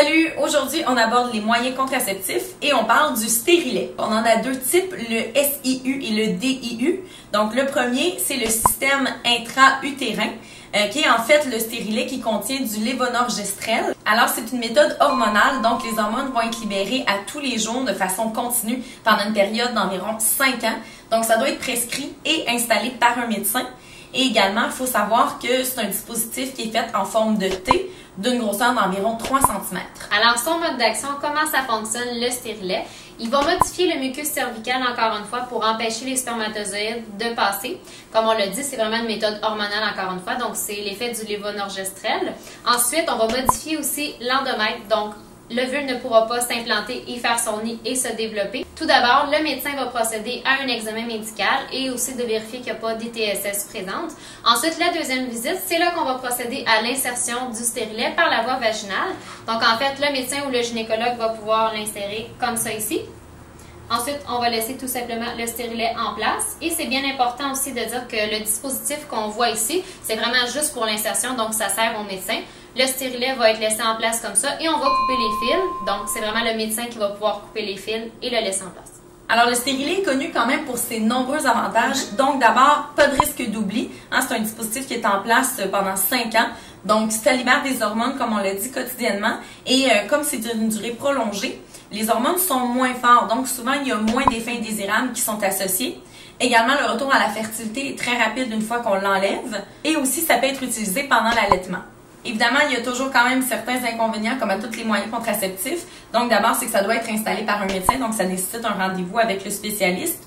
Salut! Aujourd'hui, on aborde les moyens contraceptifs et on parle du stérilet. On en a deux types, le SIU et le DIU. Donc, le premier, c'est le système intra-utérin, qui est en fait le stérilet qui contient du lévonorgestrel. Alors, c'est une méthode hormonale, donc les hormones vont être libérées à tous les jours de façon continue pendant une période d'environ 5 ans. Donc, ça doit être prescrit et installé par un médecin. Et également, il faut savoir que c'est un dispositif qui est fait en forme de T, d'une grosseur d'environ 3 cm. Alors, son mode d'action, comment ça fonctionne, le stérilet? Il va modifier le mucus cervical, encore une fois, pour empêcher les spermatozoïdes de passer. Comme on l'a dit, c'est vraiment une méthode hormonale, encore une fois, donc c'est l'effet du lévonorgestrel. Ensuite, on va modifier aussi l'endomètre, donc l'ovule ne pourra pas s'implanter et faire son nid et se développer. Tout d'abord, le médecin va procéder à un examen médical et aussi de vérifier qu'il n'y a pas d'ITSS présente. Ensuite, la deuxième visite, c'est là qu'on va procéder à l'insertion du stérilet par la voie vaginale. Donc, en fait, le médecin ou le gynécologue va pouvoir l'insérer comme ça ici. Ensuite, on va laisser tout simplement le stérilet en place. Et c'est bien important aussi de dire que le dispositif qu'on voit ici, c'est vraiment juste pour l'insertion, donc ça sert au médecin. Le stérilet va être laissé en place comme ça et on va couper les fils. Donc, c'est vraiment le médecin qui va pouvoir couper les fils et le laisser en place. Alors, le stérilet est connu quand même pour ses nombreux avantages. Donc, d'abord, pas de risque d'oubli. C'est un dispositif qui est en place pendant 5 ans. Donc, ça libère des hormones, comme on l'a dit, quotidiennement. Et comme c'est d'une durée prolongée, les hormones sont moins fortes. Donc, souvent, il y a moins d'effets indésirables qui sont associés. Également, le retour à la fertilité est très rapide une fois qu'on l'enlève. Et aussi, ça peut être utilisé pendant l'allaitement. Évidemment, il y a toujours quand même certains inconvénients comme à tous les moyens contraceptifs. Donc d'abord, c'est que ça doit être installé par un médecin, donc ça nécessite un rendez-vous avec le spécialiste.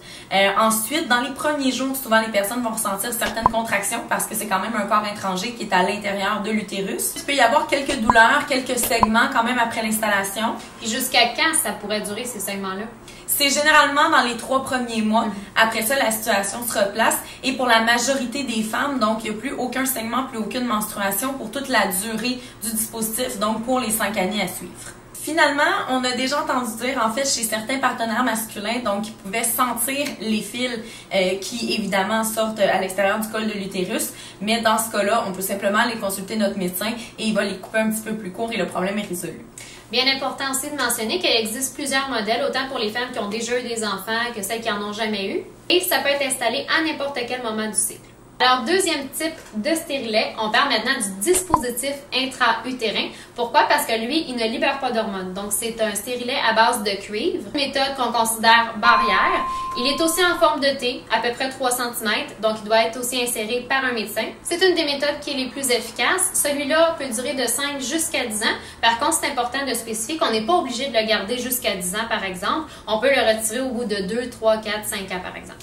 Ensuite, dans les premiers jours, souvent les personnes vont ressentir certaines contractions parce que c'est quand même un corps étranger qui est à l'intérieur de l'utérus. Il peut y avoir quelques douleurs, quelques segments quand même après l'installation. Et jusqu'à quand ça pourrait durer ces segments-là? C'est généralement dans les 3 premiers mois. Après ça, la situation se replace. Et pour la majorité des femmes, donc il n'y a plus aucun saignement, plus aucune menstruation pour toute la durée du dispositif, donc pour les 5 années à suivre. Finalement, on a déjà entendu dire, en fait, chez certains partenaires masculins, donc ils pouvaient sentir les fils qui, évidemment, sortent à l'extérieur du col de l'utérus. Mais dans ce cas-là, on peut simplement aller consulter notre médecin et il va les couper un petit peu plus court et le problème est résolu. Bien important aussi de mentionner qu'il existe plusieurs modèles, autant pour les femmes qui ont déjà eu des enfants que celles qui en ont jamais eu. Et ça peut être installé à n'importe quel moment du cycle. Alors, deuxième type de stérilet, on parle maintenant du dispositif intra-utérin. Pourquoi? Parce que lui, il ne libère pas d'hormones. Donc, c'est un stérilet à base de cuivre, une méthode qu'on considère barrière. Il est aussi en forme de T, à peu près 3 cm, donc il doit être aussi inséré par un médecin. C'est une des méthodes qui est les plus efficaces. Celui-là peut durer de 5 jusqu'à 10 ans. Par contre, c'est important de spécifier qu'on n'est pas obligé de le garder jusqu'à 10 ans, par exemple. On peut le retirer au bout de 2, 3, 4, 5 ans, par exemple.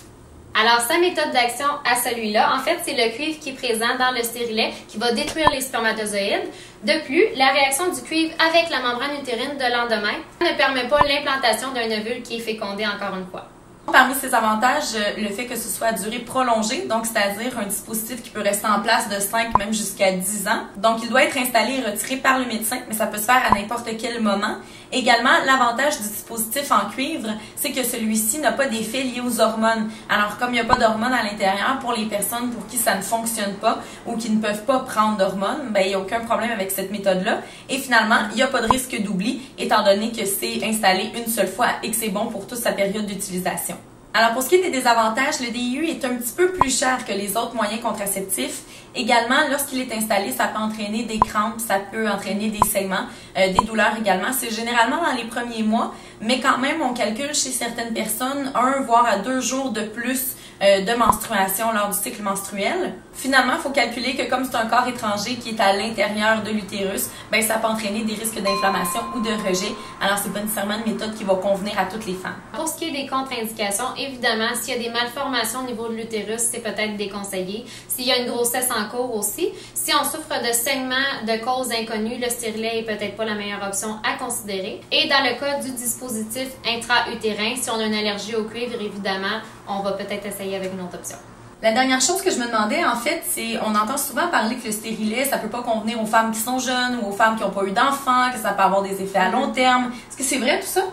Alors, sa méthode d'action à celui-là, en fait, c'est le cuivre qui est présent dans le stérilet qui va détruire les spermatozoïdes. De plus, la réaction du cuivre avec la membrane utérine de l'endomètre ne permet pas l'implantation d'un ovule qui est fécondé encore une fois. Parmi ses avantages, le fait que ce soit à durée prolongée, donc c'est-à-dire un dispositif qui peut rester en place de 5 même jusqu'à 10 ans. Donc, il doit être installé et retiré par le médecin, mais ça peut se faire à n'importe quel moment. Également, l'avantage du dispositif en cuivre, c'est que celui-ci n'a pas d'effet lié aux hormones. Alors, comme il n'y a pas d'hormones à l'intérieur, pour les personnes pour qui ça ne fonctionne pas ou qui ne peuvent pas prendre d'hormones, ben, il n'y a aucun problème avec cette méthode-là. Et finalement, il n'y a pas de risque d'oubli, étant donné que c'est installé une seule fois et que c'est bon pour toute sa période d'utilisation. Alors, pour ce qui est des désavantages, le DIU est un petit peu plus cher que les autres moyens contraceptifs. Également, lorsqu'il est installé, ça peut entraîner des crampes, ça peut entraîner des saignements, des douleurs également. C'est généralement dans les premiers mois, mais quand même, on calcule chez certaines personnes 1 voire à 2 jours de plus de menstruation lors du cycle menstruel. Finalement, il faut calculer que comme c'est un corps étranger qui est à l'intérieur de l'utérus, ben ça peut entraîner des risques d'inflammation ou de rejet. Alors, c'est pas nécessairement une méthode qui va convenir à toutes les femmes. Pour ce qui est des contre-indications, évidemment, s'il y a des malformations au niveau de l'utérus, c'est peut-être déconseillé. S'il y a une grossesse en cours aussi, si on souffre de saignements de causes inconnues, le stérilet est peut-être pas la meilleure option à considérer. Et dans le cas du dispositif intra-utérin, si on a une allergie au cuivre, évidemment, on va peut-être essayer avec une autre option. La dernière chose que je me demandais, en fait, c'est, on entend souvent parler que le stérilet, ça peut pas convenir aux femmes qui sont jeunes ou aux femmes qui n'ont pas eu d'enfants, que ça peut avoir des effets à long terme. Est-ce que c'est vrai tout ça?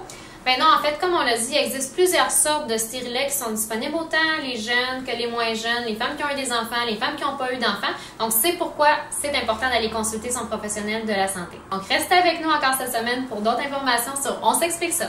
Ben non, en fait, comme on l'a dit, il existe plusieurs sortes de stérilets qui sont disponibles autant les jeunes que les moins jeunes, les femmes qui ont eu des enfants, les femmes qui n'ont pas eu d'enfants. Donc, c'est pourquoi c'est important d'aller consulter son professionnel de la santé. Donc, restez avec nous encore cette semaine pour d'autres informations sur On s'explique ça.